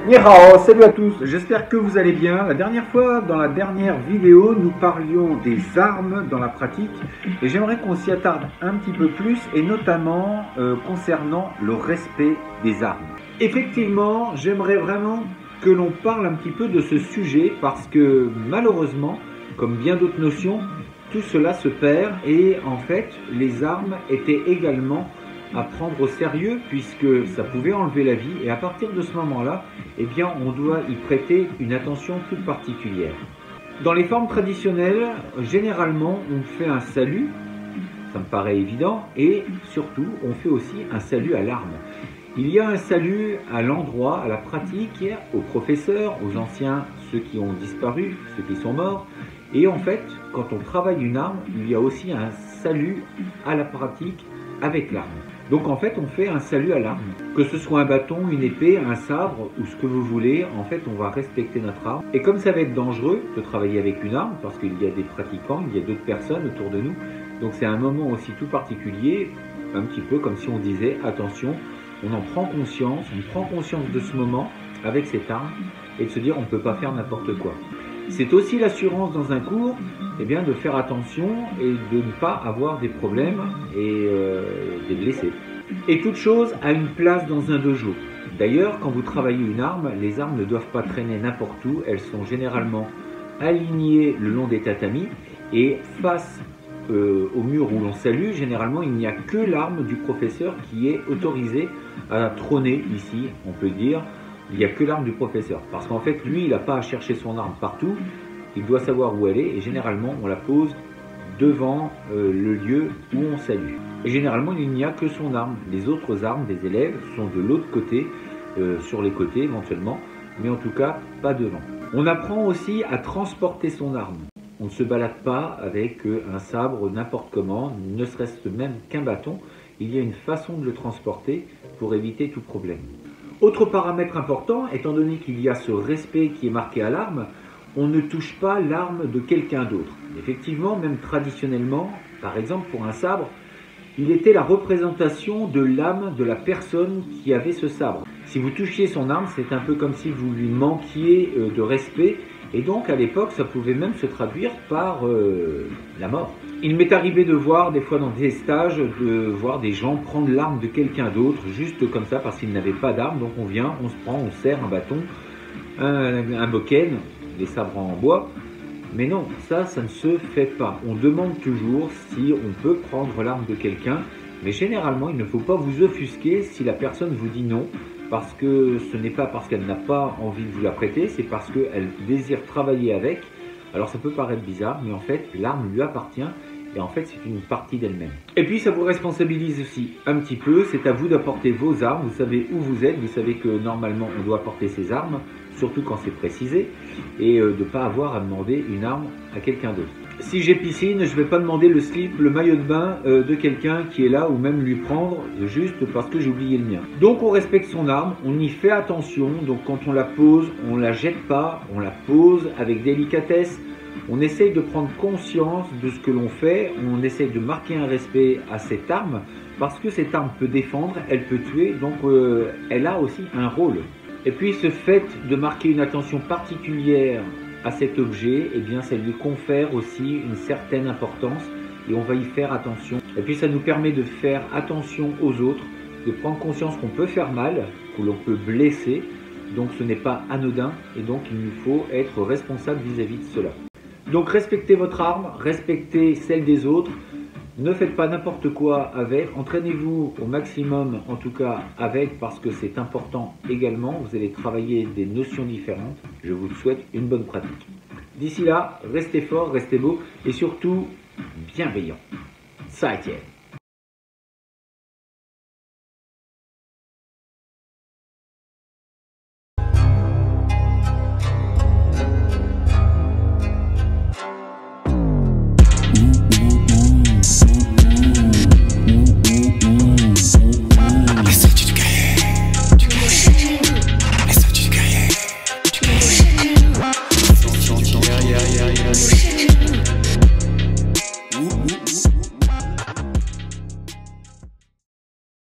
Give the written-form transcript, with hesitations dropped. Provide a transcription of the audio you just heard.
Ni hao, salut à tous, j'espère que vous allez bien. La dernière fois, dans la dernière vidéo, nous parlions des armes dans la pratique et j'aimerais qu'on s'y attarde un petit peu plus et notamment concernant le respect des armes. Effectivement, j'aimerais vraiment que l'on parle un petit peu de ce sujet parce que malheureusement, comme bien d'autres notions, tout cela se perd et en fait, les armes étaient également à prendre au sérieux puisque ça pouvait enlever la vie et à partir de ce moment-là, eh bien, on doit y prêter une attention toute particulière. Dans les formes traditionnelles, généralement, on fait un salut, ça me paraît évident, et surtout, on fait aussi un salut à l'arme. Il y a un salut à l'endroit, à la pratique, aux professeurs, aux anciens, ceux qui ont disparu, ceux qui sont morts. Et en fait, quand on travaille une arme, il y a aussi un salut à la pratique avec l'arme. Donc en fait, on fait un salut à l'arme. Que ce soit un bâton, une épée, un sabre ou ce que vous voulez, en fait, on va respecter notre arme. Et comme ça va être dangereux de travailler avec une arme, parce qu'il y a des pratiquants, il y a d'autres personnes autour de nous, donc c'est un moment aussi tout particulier, un petit peu comme si on disait, attention, on en prend conscience, on prend conscience de ce moment avec cette arme et de se dire on ne peut pas faire n'importe quoi. C'est aussi l'assurance dans un cours, eh bien, de faire attention et de ne pas avoir des problèmes et des blessés. Et toute chose a une place dans un dojo. D'ailleurs, quand vous travaillez une arme, les armes ne doivent pas traîner n'importe où. Elles sont généralement alignées le long des tatamis et face au mur où l'on salue, généralement, il n'y a que l'arme du professeur qui est autorisée à trôner ici, on peut dire. Il n'y a que l'arme du professeur. Parce qu'en fait, lui, il n'a pas à chercher son arme partout. Il doit savoir où elle est. Et généralement, on la pose devant le lieu où on salue. Et généralement, il n'y a que son arme. Les autres armes des élèves sont de l'autre côté, sur les côtés éventuellement. Mais en tout cas, pas devant. On apprend aussi à transporter son arme. On ne se balade pas avec un sabre n'importe comment, ne serait-ce même qu'un bâton. Il y a une façon de le transporter pour éviter tout problème. Autre paramètre important, étant donné qu'il y a ce respect qui est marqué à l'arme, on ne touche pas l'arme de quelqu'un d'autre. Effectivement, même traditionnellement, par exemple pour un sabre, il était la représentation de l'âme de la personne qui avait ce sabre. Si vous touchiez son arme, c'est un peu comme si vous lui manquiez de respect, et donc à l'époque, ça pouvait même se traduire par la mort. Il m'est arrivé de voir, des fois dans des stages, de voir des gens prendre l'arme de quelqu'un d'autre, juste comme ça, parce qu'ils n'avaient pas d'arme. Donc on vient, on se prend, on serre un bâton, un bokken, des sabres en bois. Mais non, ça ne se fait pas. On demande toujours si on peut prendre l'arme de quelqu'un. Mais généralement, il ne faut pas vous offusquer si la personne vous dit non. Parce que ce n'est pas parce qu'elle n'a pas envie de vous la prêter, c'est parce qu'elle désire travailler avec. Alors ça peut paraître bizarre, mais en fait, l'arme lui appartient. Et en fait, c'est une partie d'elle-même. Et puis, ça vous responsabilise aussi un petit peu. C'est à vous d'apporter vos armes. Vous savez où vous êtes. Vous savez que normalement, on doit apporter ses armes, surtout quand c'est précisé. Et de ne pas avoir à demander une arme à quelqu'un d'autre. Si j'ai piscine, je ne vais pas demander le slip, le maillot de bain de quelqu'un qui est là ou même lui prendre juste parce que j'ai oublié le mien. Donc, on respecte son arme. On y fait attention. Donc, quand on la pose, on ne la jette pas. On la pose avec délicatesse. On essaye de prendre conscience de ce que l'on fait, on essaye de marquer un respect à cette arme, parce que cette arme peut défendre, elle peut tuer, donc elle a aussi un rôle. Et puis ce fait de marquer une attention particulière à cet objet, eh bien ça lui confère aussi une certaine importance, et on va y faire attention. Et puis ça nous permet de faire attention aux autres, de prendre conscience qu'on peut faire mal, que l'on peut blesser, donc ce n'est pas anodin, et donc il nous faut être responsable vis-à-vis de cela. Donc respectez votre arme, respectez celle des autres, ne faites pas n'importe quoi avec, entraînez-vous au maximum en tout cas avec parce que c'est important également, vous allez travailler des notions différentes, je vous souhaite une bonne pratique. D'ici là, restez fort, restez beau et surtout bienveillant. Ça tienne.